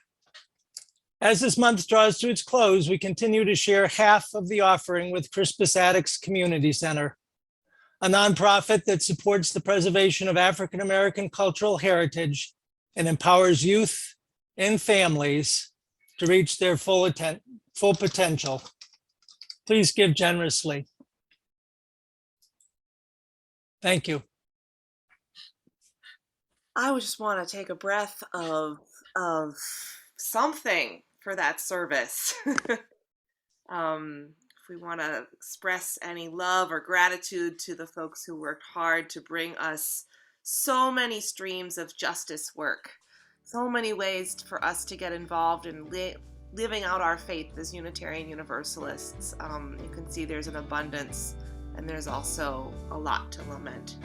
As this month draws to its close, we continue to share half of the offering with Crispus Attucks Community Center, a nonprofit that supports the preservation of African American cultural heritage and empowers youth and families to reach their full potential. Please give generously. Thank you. I would just want to take a breath of something for that service. If we want to express any love or gratitude to the folks who worked hard to bring us so many streams of justice work, so many ways for us to get involved in living out our faith as Unitarian Universalists. You can see there's an abundance, and there's also a lot to lament.